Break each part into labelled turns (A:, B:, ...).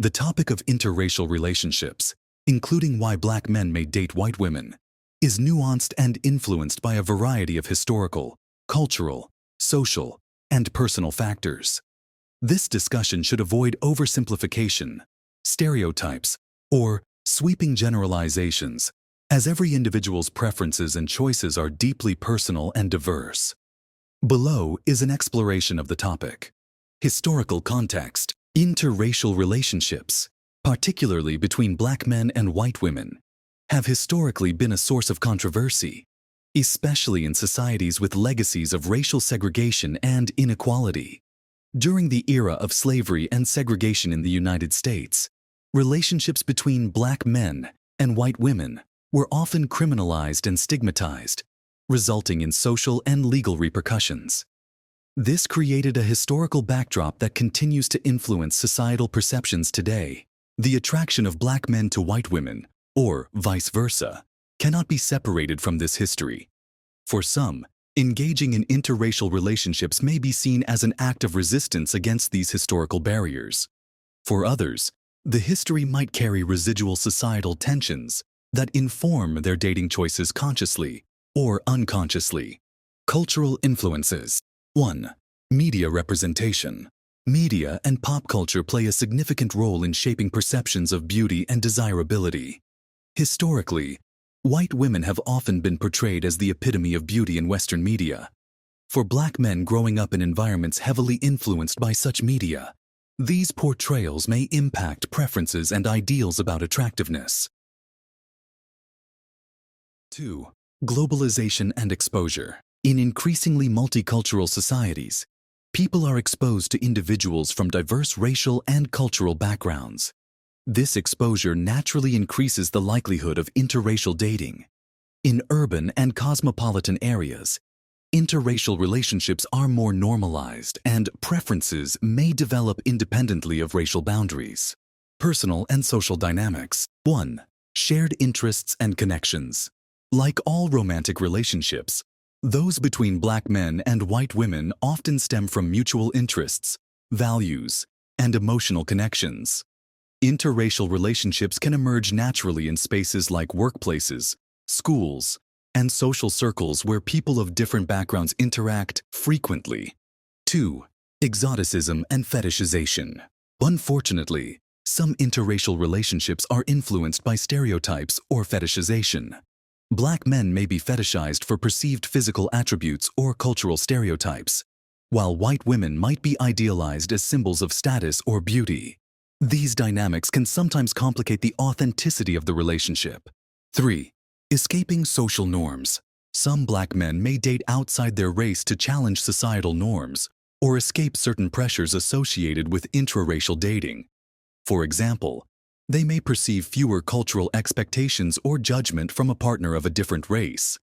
A: The topic of interracial relationships, including why black men may date white women, is nuanced and influenced by a variety of historical, cultural, social, and personal factors. This discussion should avoid oversimplification, stereotypes, or sweeping generalizations, as every individual's preferences and choices are deeply personal and diverse. Below is an exploration of the topic. Historical context. Interracial relationships, particularly between black men and white women, have historically been a source of controversy, especially in societies with legacies of racial segregation and inequality. During the era of slavery and segregation in the United States, relationships between black men and white women were often criminalized and stigmatized, resulting in social and legal repercussions. This created a historical backdrop that continues to influence societal perceptions today. The attraction of black men to white women, or vice versa, cannot be separated from this history. For some, engaging in interracial relationships may be seen as an act of resistance against these historical barriers. For others, the history might carry residual societal tensions that inform their dating choices consciously or unconsciously. Cultural influences. 1. Media representation. Media and pop culture play a significant role in shaping perceptions of beauty and desirability. Historically, white women have often been portrayed as the epitome of beauty in Western media. For black men growing up in environments heavily influenced by such media, these portrayals may impact preferences and ideals about attractiveness. 2. Globalization and exposure. In increasingly multicultural societies, people are exposed to individuals from diverse racial and cultural backgrounds. This exposure naturally increases the likelihood of interracial dating. In urban and cosmopolitan areas, interracial relationships are more normalized and preferences may develop independently of racial boundaries. Personal and social dynamics. 1. Shared interests and connections. Like all romantic relationships, those between black men and white women often stem from mutual interests, values, and emotional connections. Interracial relationships can emerge naturally in spaces like workplaces, schools, and social circles where people of different backgrounds interact frequently. 2. Exoticism and fetishization. Unfortunately, some interracial relationships are influenced by stereotypes or fetishization. Black men may be fetishized for perceived physical attributes or cultural stereotypes, while white women might be idealized as symbols of status or beauty. These dynamics can sometimes complicate the authenticity of the relationship. 3. Escaping social norms. Some black men may date outside their race to challenge societal norms or escape certain pressures associated with intraracial dating. For example, they may perceive fewer cultural expectations or judgment from a partner of a different race.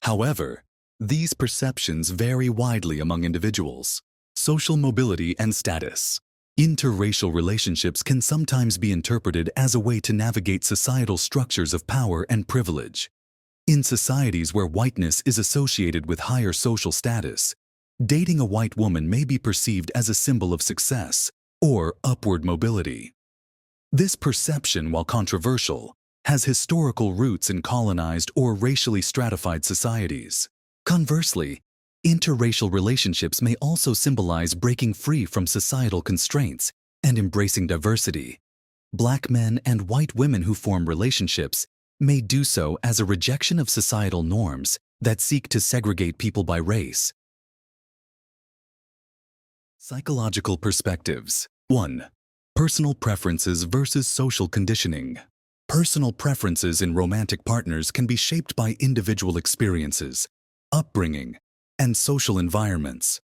A: However, these perceptions vary widely among individuals. Social mobility and status. Interracial relationships can sometimes be interpreted as a way to navigate societal structures of power and privilege. In societies where whiteness is associated with higher social status, dating a white woman may be perceived as a symbol of success or upward mobility. This perception, while controversial, has historical roots in colonized or racially stratified societies. Conversely, interracial relationships may also symbolize breaking free from societal constraints and embracing diversity. Black men and white women who form relationships may do so as a rejection of societal norms that seek to segregate people by race. Psychological perspectives. 1. Personal preferences versus social conditioning. Personal preferences in romantic partners can be shaped by individual experiences, upbringing, and social environments.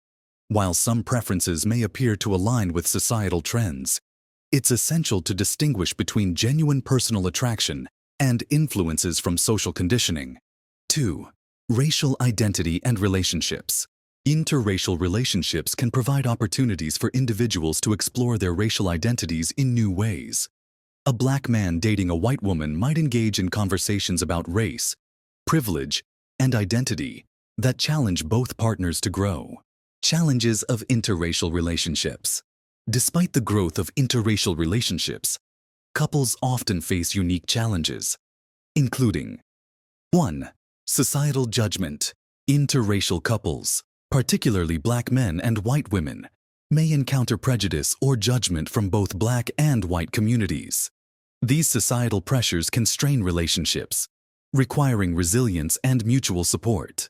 A: While some preferences may appear to align with societal trends, it's essential to distinguish between genuine personal attraction and influences from social conditioning. 2. Racial identity and relationships. Interracial relationships can provide opportunities for individuals to explore their racial identities in new ways. A black man dating a white woman might engage in conversations about race, privilege, and identity that challenge both partners to grow. Challenges of interracial relationships. Despite the growth of interracial relationships, couples often face unique challenges, including 1. Societal judgment. Interracial couples, particularly Black men and white women, may encounter prejudice or judgment from both Black and white communities. These societal pressures can strain relationships, requiring resilience and mutual support.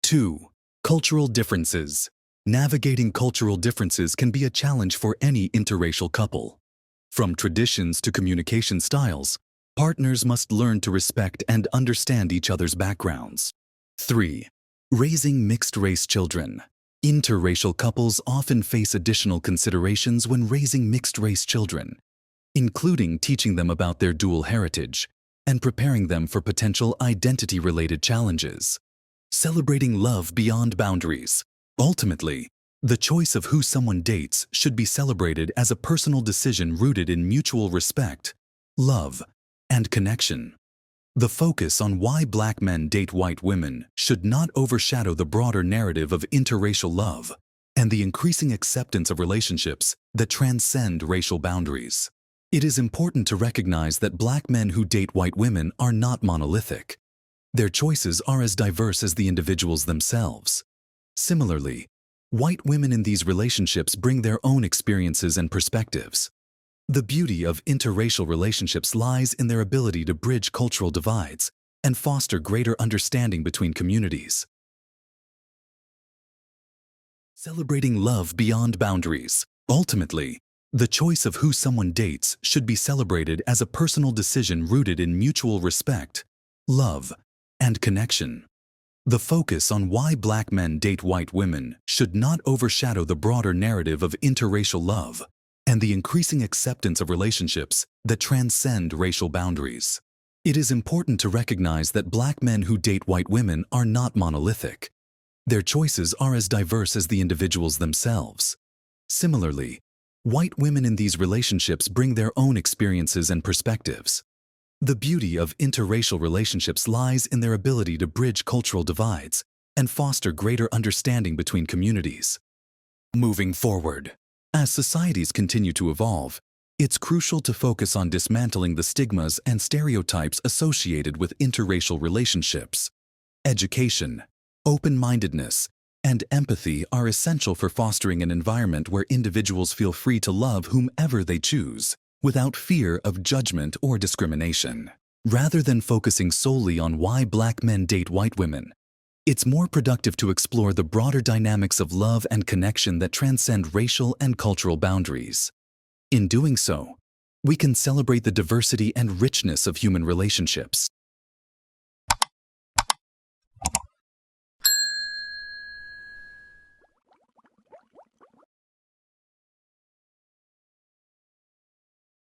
A: 2. Cultural differences. Navigating cultural differences can be a challenge for any interracial couple. From traditions to communication styles, partners must learn to respect and understand each other's backgrounds. 3. Raising mixed-race children. Interracial couples often face additional considerations when raising mixed-race children, including teaching them about their dual heritage and preparing them for potential identity-related challenges. Celebrating love beyond boundaries. Ultimately, the choice of who someone dates should be celebrated as a personal decision rooted in mutual respect, love, and connection. The focus on why Black men date white women should not overshadow the broader narrative of interracial love and the increasing acceptance of relationships that transcend racial boundaries. It is important to recognize that Black men who date white women are not monolithic. Their choices are as diverse as the individuals themselves. Similarly, white women in these relationships bring their own experiences and perspectives. The beauty of interracial relationships lies in their ability to bridge cultural divides and foster greater understanding between communities. Celebrating love beyond boundaries. Ultimately, the choice of who someone dates should be celebrated as a personal decision rooted in mutual respect, love, and connection. The focus on why Black men date white women should not overshadow the broader narrative of interracial love and the increasing acceptance of relationships that transcend racial boundaries. It is important to recognize that Black men who date white women are not monolithic. Their choices are as diverse as the individuals themselves. Similarly, white women in these relationships bring their own experiences and perspectives. The beauty of interracial relationships lies in their ability to bridge cultural divides and foster greater understanding between communities. Moving forward, as societies continue to evolve, it's crucial to focus on dismantling the stigmas and stereotypes associated with interracial relationships. Education, open-mindedness, and empathy are essential for fostering an environment where individuals feel free to love whomever they choose, without fear of judgment or discrimination. Rather than focusing solely on why Black men date white women, it's more productive to explore the broader dynamics of love and connection that transcend racial and cultural boundaries. In doing so, we can celebrate the diversity and richness of human relationships.